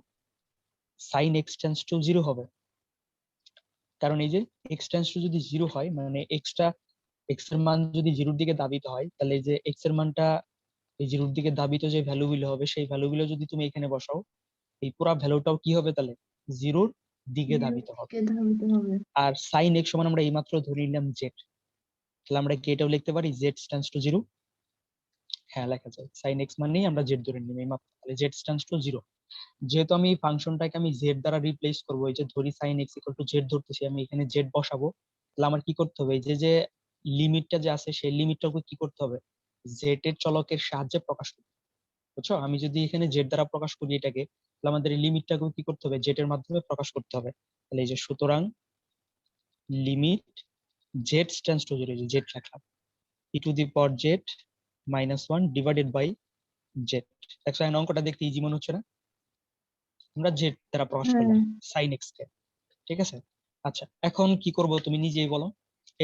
A: sine x tends to zero হবে। কারণ এই যে এক্স টেন্স টু যদি জিরো হয়, মানে এক্সটা, এক্স এর মান যদি জিরোর দিকে ধাবিত হয়, তাহলে এই যে এক্স এর মানটা এই জিরোর দিকে ধাবিত যে ভ্যালু গুলো হবে, সেই ভ্যালু গুলো যদি তুমি এখানে বসাও, এই পুরো ভ্যালুটাও কি হবে, তাহলে জিরোর দিকে
B: জিরোর
A: ধাবিত হবে।
B: দিকে ধাবিত হবে।
A: আর সাইন এক্স সমান আমরা এইমাত্র ধরে নিলাম জেড, তাহলে আমরা কি এটাও লিখতে পারি জেড স্ট্যান্ডস টু জিরো। হ্যাঁ, লেখা যায়, সাইন এক্স মানেই আমরা জেড ধরে নিলাম এইমাত্র, তাহলে জেড স্ট্যান্ডস টু জিরো। যেহেতু আমি এই ফাংশনটাকে আমি জেড দ্বারা রিপ্লেস করবো, এই যে ধরি sine x equal to Z ধরতেছি, আমি এখানে জেড বসাবো, তাহলে আমার কি করতে হবে, এই যে যে লিমিটটা যে আছে সেই লিমিটটাকে কি করতে হবে, জেড এর চলকের সাহায্যে প্রকাশ করতে হবে। বুঝছো, আমি যদি এখানে জেড দ্বারা প্রকাশ করি এটাকে, তাহলে আমাদের এই লিমিটটাকে কি করতে হবে, জেড এর মাধ্যমে প্রকাশ করতে হবে। তাহলে এই যে সুতরাং limit Z tends to zero, Z রাখলাম, E to the power Z -1 divided by Z. দেখছো এখন অঙ্কটা দেখতে ইজি মনে হচ্ছে না, আমরা জেড দ্বারা প্রকাশ
B: হ্যাঁ,
A: করলাম সাইন এক্স কে। ঠিক আছে, আচ্ছা এখন কি করব তুমি নিজেই বলো।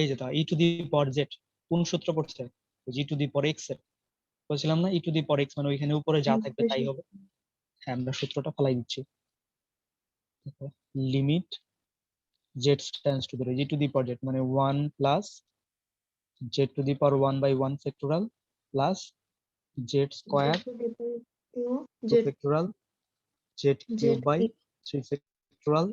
A: এই যে ই টু দি পাওয়ার জেড কোন সূত্র পড়ছে, জি টু দি পাওয়ার এক্স এর, বলছিলাম না ই টু দি পাওয়ার এক্স মানে ওইখানে উপরে যা থাকবে তাই হবে। হ্যাঁ, আমরা সূত্রটা ফেলাই দিচ্ছি, limit z tends to g to the power z মানে 1 plus z to the power 1/1 factorial plus z square
B: z to the power 2
A: 2
B: z
A: factorial z cube
B: z
A: by 3 factorial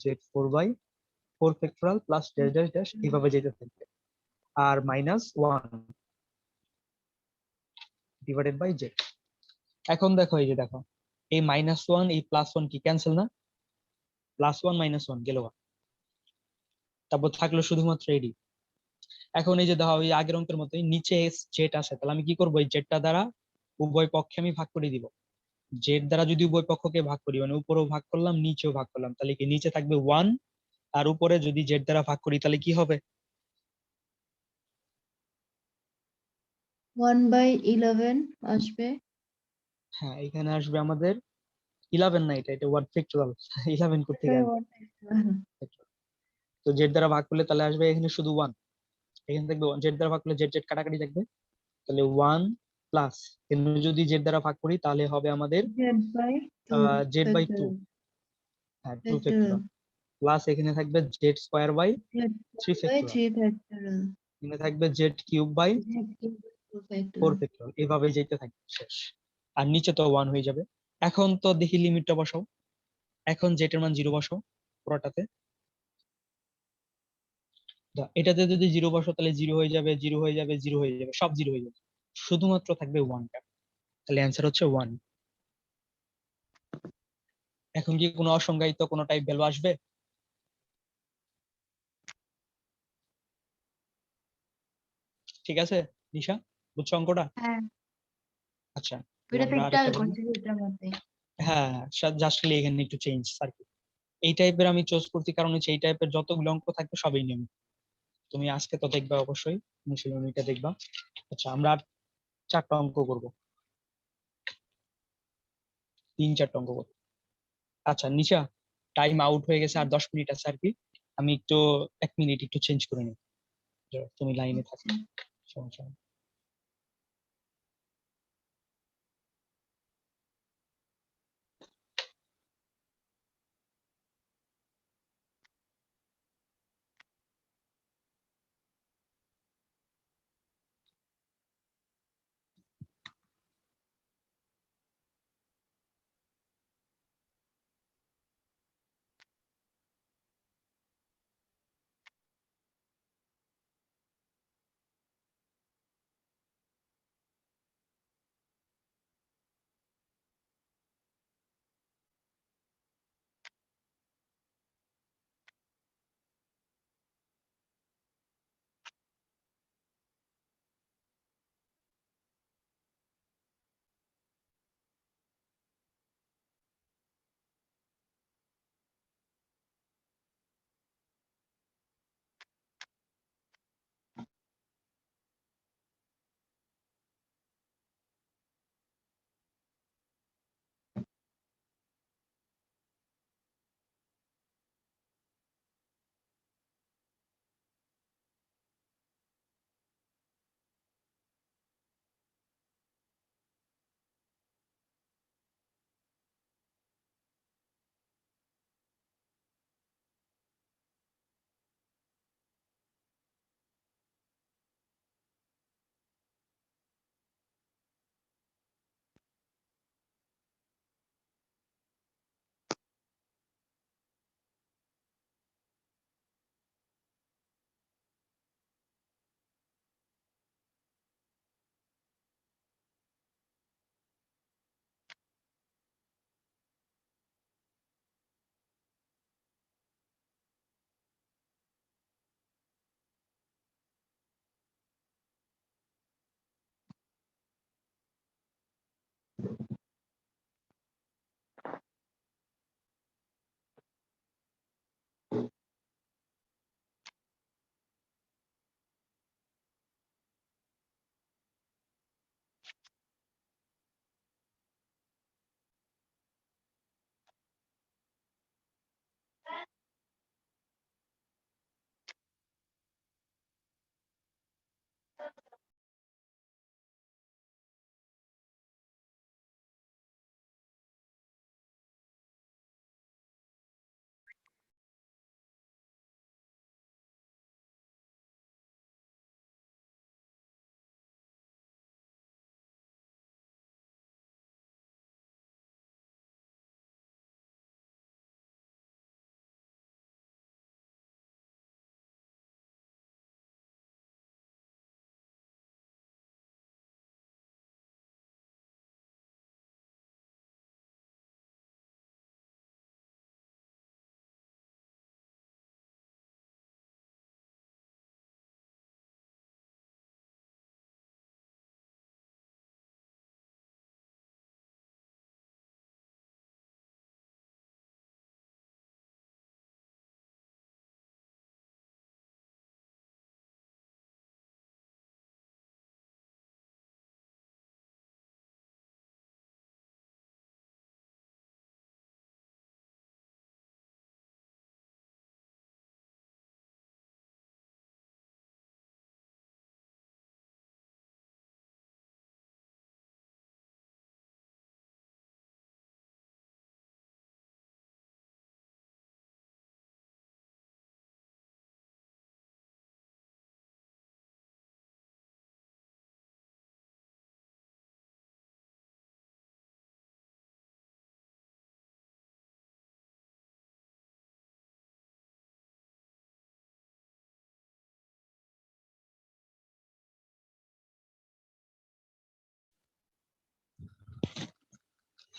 A: z 4/4 factorial plus dash dash dash, এইভাবে যেতে থাকবে। আর -1 divided by z. এখন দেখো, এই যে দেখো এই -1 এই +1 কি ক্যান্সেল না, +1 -1 গেল, তারপর থাকলো শুধুমাত্র এডি। এখন এই যে দেখো এই আগের অঙ্কের মতোই নিচে জেড আছে, তাহলে আমি কি করবো, এই জেডটা দ্বারা উভয় পক্ষে আমি ভাগ করে দিব। জেড দ্বারা যদি উভয় পক্ষকে ভাগ করি, মানে উপরেও ভাগ করলাম নিচেও ভাগ করলাম, তাহলে কি নিচে থাকবে 1, আর উপরে যদি জেড দ্বারা ভাগ করি তাহলে কি হবে,
B: 1/11 আসবে।
A: হ্যাঁ এখানে আসবে আমাদের 11 না, এটা এটা ওয়ার্ড ফ্যাক্টোরিয়াল 11 করতে গিয়ে আসবে। তো জেড দ্বারা ভাগ করলে তাহলে আসবে এখানে শুধু 1, এখানে থাকবে জেড দ্বারা ভাগ করলে জেড জেড কাটাকাটি থাকবে, তাহলে 1 প্লাস যদি জেড দ্বারা ভাগ করি তাহলে হবে আমাদের
B: জেড বাই 2
A: z/2,
B: ফ্যাক্টরিয়াল
A: হ্যাঁ 2
B: ফ্যাক্টরিয়াল
A: ফ্যাক্টোরিয়াল প্লাস এখানে থাকবে z square by
B: z
A: 3
B: by
A: factorial,
B: 3 factorial
A: এখানে থাকবে z cube by
B: z cube 2
A: 4
B: factorial.
A: Factorial, এভাবে যেতে থাকবে শেষ। আর নিচে তো 1 হয়ে যাবে। এখন তো দেখি লিমিটটা বসাও, এখন জেড এর মান 0 বসাও পুরোটাতে, এটাতে যদি 0 বসাও তাহলে 0 হয়ে যাবে, 0 হয়ে যাবে, 0 হয়ে যাবে, সব 0 হয়ে যাবে, শুধুমাত্র থাকবে 1টা, তাহলে অ্যান্সার হচ্ছে 1। এখন কি কোনো অসংজ্ঞায়িত কোনো টাইপ ভ্যালু আসবে, ঠিক আছে নিশা, বুঝছো অঙ্কটা?
B: হ্যাঁ,
A: আচ্ছা, তাহলে
B: এটা তো
A: আমরা
B: একটু
A: আরেকটা
B: আগে
A: দেখি।
B: করছি এটার মধ্যে।
A: হ্যাঁ, জাস্ট এখানে একটু চেঞ্জ আর কি। এই টাইপের আমি চুজ করছি কারণ হচ্ছে এই টাইপের যতগুলো অঙ্ক থাকবে সবই নিয়ম। তুমি আজকে তো দেখবা অবশ্যই, অনুশীলনীটা দেখবা। আচ্ছা, আমরা আর 4টা অঙ্ক করবো, 3-4টা অঙ্ক করবো। আচ্ছা নিশা, টাইম আউট হয়ে গেছে, আর 10 মিনিট আছে আর কি। আমি একটু 1 মিনিট একটু চেঞ্জ করে নিই, তুমি লাইনে থাকো,
B: আচ্ছা।
A: সমস্যা নেই।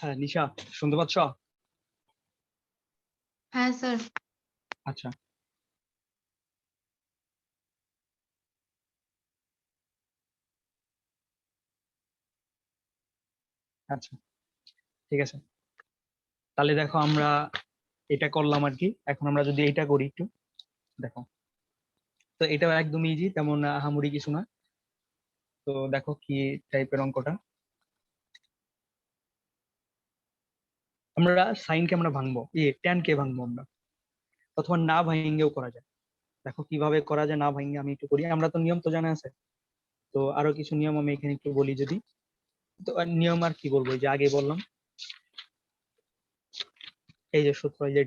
A: হ্যাঁ নিশা, শুনতে পাচ্ছ?
B: হ্যাঁ স্যার।
A: আচ্ছা আচ্ছা, ঠিক আছে। তাহলে দেখো আমরা এটা করলাম আর কি। এখন আমরা যদি এটা করি একটু দেখো, তো এটা একদম ইজি, তেমন আহামরি কিছু না। তো দেখো কি টাইপের অঙ্কটা, আমরা সাইনকে আমরা ভাঙবো, ট্যান কে ভাঙবো আমরা, অথবা না ভাঙেও করা যায়। দেখো কিভাবে করা যায় না ভাঙে, আমি একটু করি, আমরা তো নিয়ম তো জানা আছে। তো আরো কিছু নিয়ম আমি এখানে একটু বলি যদি। তো আর নিয়ম আর কি বলবো, এই যে আগে বললাম, এই যে সূত্র, এই যে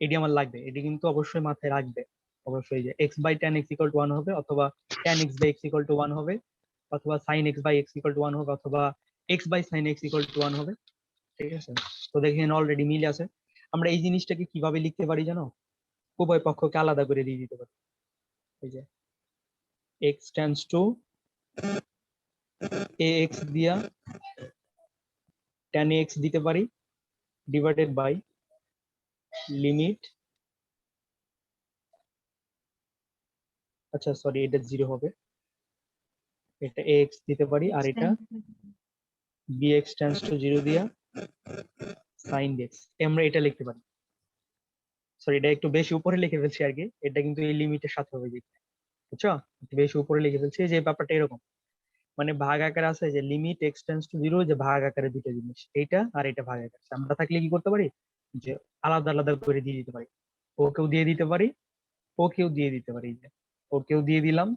A: এটি আমার লাগবে, এটি কিন্তু অবশ্যই মাথায় রাখবে। অবশ্যই যে x by tan x equal to 1 হবে, অথবা tan x by x equal to 1 হবে, অথবা sine x by x equal to 1 হবে, অথবা x by sine x equal to 1 হবে। ঠিক আছে, তো দেখেন অলরেডি মিল আছে। আমরা এই জিনিসটাকে কিভাবে লিখতে পারি জানো, উভয় পক্ষকে আলাদা করে দিয়ে দিতে পারি। এই যে এক্স টেন্স টু এ এক্স দিয়া ট্যান এক্স দিতে পারি, ডিভাইডেড বাই লিমিট, আচ্ছা সরি এটা 0 হবে, এটা এক্স দিতে পারি, আর এটা বি এক্স টেন্স টু 0 দিয়া সাইন এক্স, আমরা এটা লিখতে পারি। সরি এটা একটু বেশি উপরে লিখে ফেলছি আর কি, এটা কিন্তু এই লিমিটের সাথে হবে দেখতে, বুঝছো? একটু বেশি উপরে লিখে ফেলছি, যে ব্যাপারটা এরকম, মানে ভাগ আকারে আছে যে লিমিট এক্স টেন্স টু 0, যে ভাগ আকারে দুটো জিনিস, এইটা আর এটা ভাগ আকারে আমরা থাকলে কি করতে পারি, যে আলাদা আলাদা করে দিয়ে দিতে পারি, ওকেও দিয়ে দিতে পারি, ওকেও দিয়ে দিতে পারি, যে ওকেও দিয়ে দিলাম,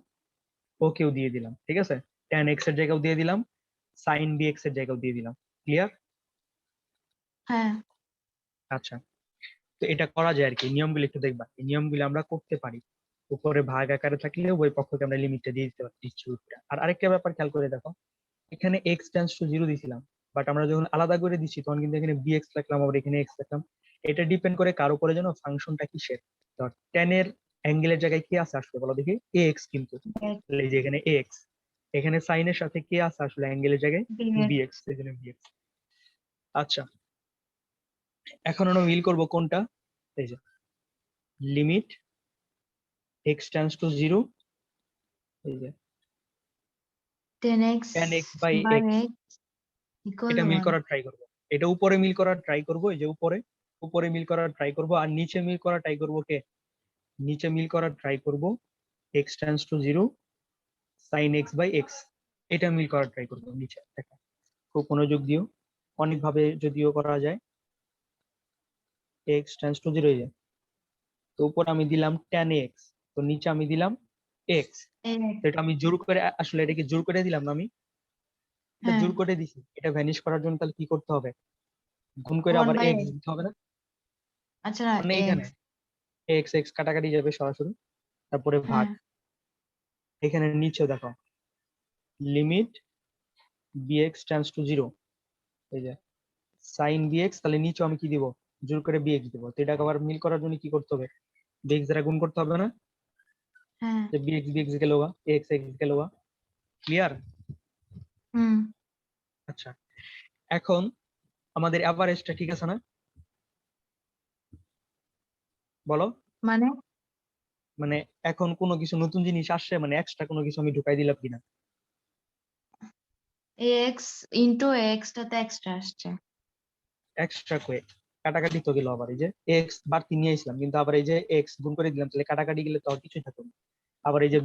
A: ওকেও দিয়ে দিলাম, ঠিক আছে, ট্যান এক্স এর জায়গাও দিয়ে দিলাম, সাইন বি এক্স এর জায়গাও দিয়ে দিলাম। ক্লিয়ার?
B: হ্যাঁ
A: আচ্ছা, তো এটা করা যায় আর কি, নিয়মগুলো একটু দেখবা, এই নিয়মগুলো আমরা করতে পারি। উপরে ভাগ আকারে থাকলে ওই পক্ষকে আমরা লিমিটটা দিয়ে দিতে দিচ্ছি উপরে। আর আরেকটা ব্যাপার খেয়াল করে দেখো, এখানে এক্স টেন্স টু 0 দিছিলাম, বাট আমরা যখন আলাদা করে দিচ্ছি তখন কিন্তু এখানে বি এক্স লিখলাম, আবার এখানে এক্স লিখলাম। এটা ডিপেন্ড করে কার উপরে, যেন ফাংশনটা কিসের। ধর টেন এর অ্যাঙ্গেলের জায়গায় কি আছে আসলে বলো দেখি, এ এক্স কিন্তু, তাহলে এই যে এখানে এ এক্স, এখানে সাইনের সাথে কি আছে আসলে অ্যাঙ্গেলের জায়গায়, বি এক্স, এখানে বি এক্স। আচ্ছা, এখন আমরা মিল করব কোনটা, এই যে লিমিট এক্স টেন্স টু 0, এই যে
B: 10x
A: tan x by
B: by
A: x,
B: x equal
A: এটা মিল
B: 1.
A: করার ট্রাই করব, এটা উপরে মিল করার ট্রাই করব, এই যে উপরে, উপরে মিল করার ট্রাই করব, আর নিচে মিল করার ট্রাই করব কে, নিচে মিল করার ট্রাই করব x tends to 0 sine x by x, এটা মিল করার ট্রাই করব নিচে। দেখো খুব মনোযোগ দিও, অনেক ভাবে যদিও করা যায়। এক্স টেন্স টু 0, তো উপরে আমি দিলাম tan এক্স, তো নিচে আমি দিলাম এক্স, তো এটা আমি জোর করে, আসলে এটা কি জোর করে দিলাম না আমি, এটা
B: হ্যাঁ
A: জোর করে দিছি, এটা ভ্যানিশ করার জন্য তাহলে কি করতে হবে, গুণ করে
B: 1
A: আবার
B: by
A: এক্স
B: x.
A: দিতে হবে না,
B: আচ্ছা
A: মানে
B: x.
A: এখানে এক্স এক্স কাটাকাটি যাবে সরাসরি, তারপরে ভাগ,
B: হ্যাঁ
A: এখানে নিচে দেখো লিমিট bx টেন্স টু 0, এই যে সাইন bx, তাহলে নিচে আমি কি দিব, জোর করে bx দিব, তো এটাকে আবার মিল করার জন্য কি করতে হবে, bx দ্বারা গুণ করতে হবে না,
B: হ্যাঁ
A: যে bx bx গেল গা, x x গেল গা। ক্লিয়ার?
B: হুম
A: আচ্ছা, এখন আমাদের এভারেজটা ঠিক আছে না, বলো?
B: মানে
A: মানে এখন কোনো কিছু নতুন জিনিস আসছে, মানে এক্সট্রা কোনো কিছু আমি ঢুকাই দিলাম কিনা,
B: x ইন্টু x টাতে এক্সট্রা আসছে।
A: এক্সট্রা কয়ে কাটাকাটি তো গেল, আবার এই যে এক্স বাড়তি নিয়ে আসলাম, কিন্তু আবার এই যে এক্স গুণ করে দিলাম, তাহলে কাটাকাটি গেলে তো আর কিছুই থাকবে না। আবার এই যে